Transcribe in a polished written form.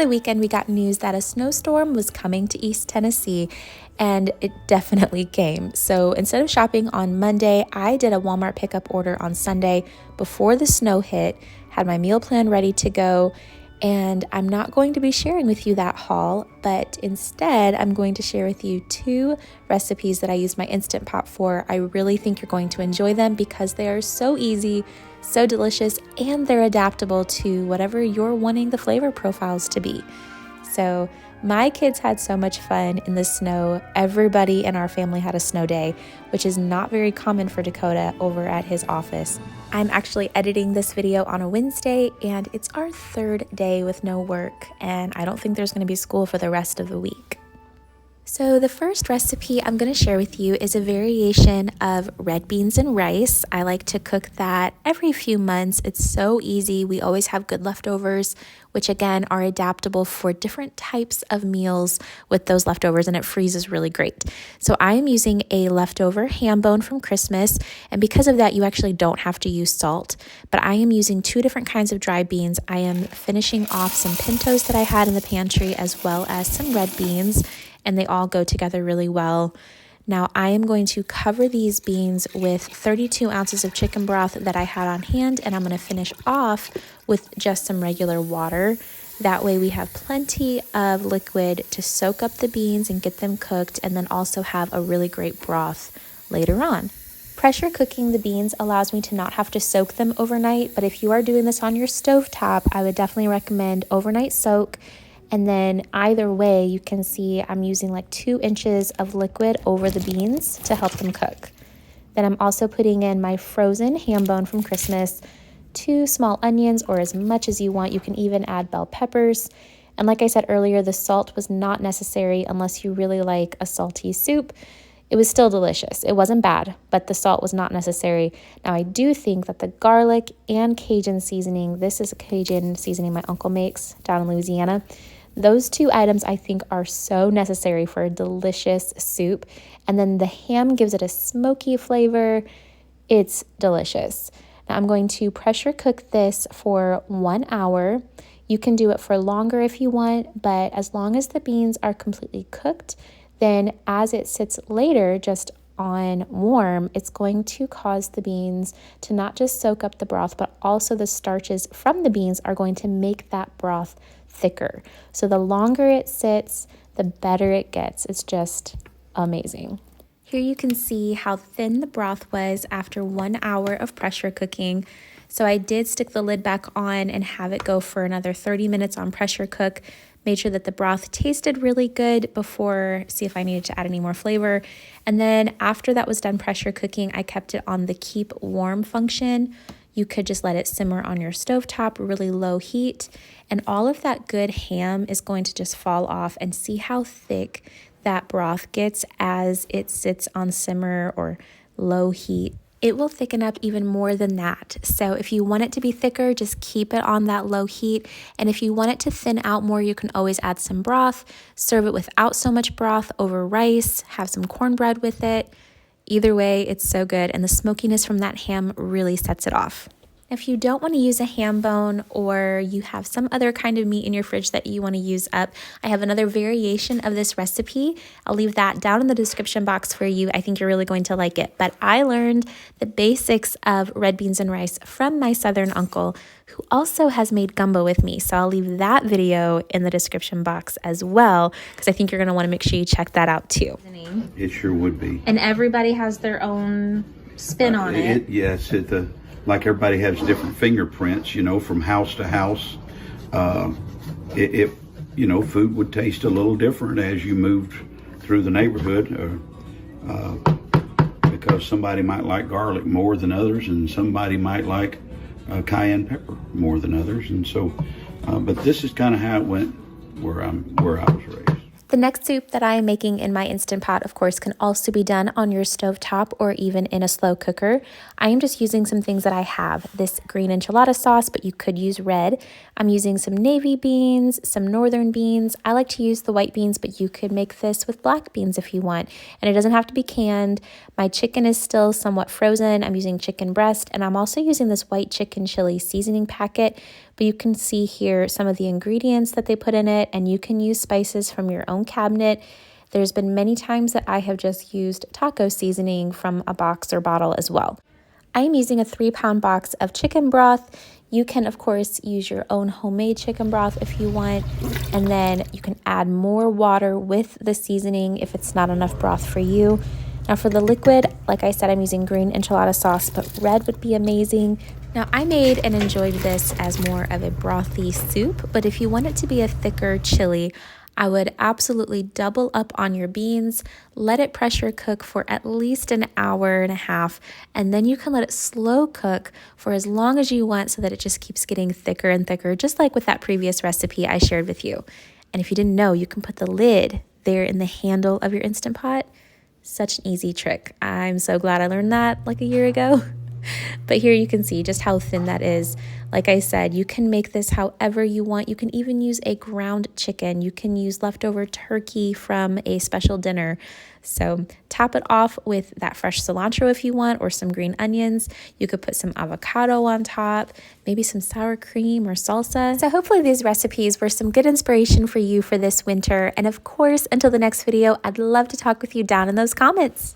the weekend, we got news that a snowstorm was coming to East Tennessee, and it definitely came. So instead of shopping on Monday, I did a Walmart pickup order on Sunday before the snow hit, had my meal plan ready to go, and I'm not going to be sharing with you that haul, but instead I'm going to share with you 2 recipes that I use my Instant Pot for. I really think you're going to enjoy them because they are so easy, so delicious, and they're adaptable to whatever you're wanting the flavor profiles to be. So my kids had so much fun in the snow. Everybody in our family had a snow day, which is not very common for Dakota over at his office. I'm actually editing this video on a Wednesday, and it's our 3rd day with no work, and I don't think there's going to be school for the rest of the week. So the first recipe I'm going to share with you is a variation of red beans and rice. I like to cook that every few months. It's so easy. We always have good leftovers, which again are adaptable for different types of meals with those leftovers, and it freezes really great. So I am using a leftover ham bone from Christmas, and because of that, you actually don't have to use salt, but I am using 2 different kinds of dry beans. I am finishing off some pintos that I had in the pantry as well as some red beans, and they all go together really well. Now I am going to cover these beans with 32 ounces of chicken broth that I had on hand, and I'm going to finish off with just some regular water. That way we have plenty of liquid to soak up the beans and get them cooked, and then also have a really great broth later on. Pressure cooking the beans allows me to not have to soak them overnight, but if you are doing this on your stovetop, I would definitely recommend overnight soak. And then either way, you can see I'm using like 2 inches of liquid over the beans to help them cook. Then I'm also putting in my frozen ham bone from Christmas, 2 small onions, or as much as you want. You can even add bell peppers. And like I said earlier, the salt was not necessary unless you really like a salty soup. It was still delicious. It wasn't bad, but the salt was not necessary. Now I do think that the garlic and Cajun seasoning, this is a Cajun seasoning my uncle makes down in Louisiana, those 2 items I think are so necessary for a delicious soup. And then the ham gives it a smoky flavor. It's delicious. Now I'm going to pressure cook this for 1 hour. You can do it for longer if you want, but as long as the beans are completely cooked, then as it sits later just on warm, it's going to cause the beans to not just soak up the broth, but also the starches from the beans are going to make that broth thicker. So the longer it sits, the better it gets. It's just amazing. Here you can see how thin the broth was after 1 hour of pressure cooking. So I did stick the lid back on and have it go for another 30 minutes on pressure cook. Made sure that the broth tasted really good before, see if I needed to add any more flavor. And then after that was done pressure cooking, I kept it on the keep warm function. You could just let it simmer on your stovetop, really low heat, and all of that good ham is going to just fall off. And see how thick that broth gets as it sits on simmer or low heat. It will thicken up even more than that. So if you want it to be thicker, just keep it on that low heat. And if you want it to thin out more, you can always add some broth, serve it without so much broth over rice, have some cornbread with it. Either way, it's so good, and the smokiness from that ham really sets it off. If you don't want to use a ham bone, or you have some other kind of meat in your fridge that you want to use up, I have another variation of this recipe. I'll leave that down in the description box for you. I think you're really going to like it. But I learned the basics of red beans and rice from my southern uncle, who also has made gumbo with me. So I'll leave that video in the description box as well, because I think you're going to want to make sure you check that out too. It sure would be. And everybody has their own spin on it. Yes, like everybody has different fingerprints, you know, from house to house. You know, food would taste a little different as you moved through the neighborhood, because somebody might like garlic more than others, and somebody might like cayenne pepper more than others. And so, but this is kind of how it went where I was raised. The next soup that I am making in my Instant Pot, of course, can also be done on your stovetop or even in a slow cooker. I am just using some things that I have. This green enchilada sauce, but you could use red. I'm using some navy beans, some northern beans. I like to use the white beans, but you could make this with black beans if you want. And it doesn't have to be canned. My chicken is still somewhat frozen. I'm using chicken breast, and I'm also using this white chicken chili seasoning packet. But you can see here some of the ingredients that they put in it, and you can use spices from your own cabinet. There's been many times that I have just used taco seasoning from a box or bottle as well. I am using a 3-pound box of chicken broth. You can, of course, use your own homemade chicken broth if you want, and then you can add more water with the seasoning if it's not enough broth for you. Now for the liquid, like I said, I'm using green enchilada sauce, but red would be amazing. Now I made and enjoyed this as more of a brothy soup, but if you want it to be a thicker chili, I would absolutely double up on your beans, let it pressure cook for at least an hour and a half, and then you can let it slow cook for as long as you want so that it just keeps getting thicker and thicker, just like with that previous recipe I shared with you. And if you didn't know, you can put the lid there in the handle of your Instant Pot. Such an easy trick. I'm so glad I learned that like a year ago. But here you can see just how thin that is. Like I said, you can make this however you want. You can even use a ground chicken. You can use leftover turkey from a special dinner. So top it off with that fresh cilantro if you want, or some green onions. You could put some avocado on top, maybe some sour cream or salsa. So hopefully these recipes were some good inspiration for you for this winter. And of course, until the next video, I'd love to talk with you down in those comments.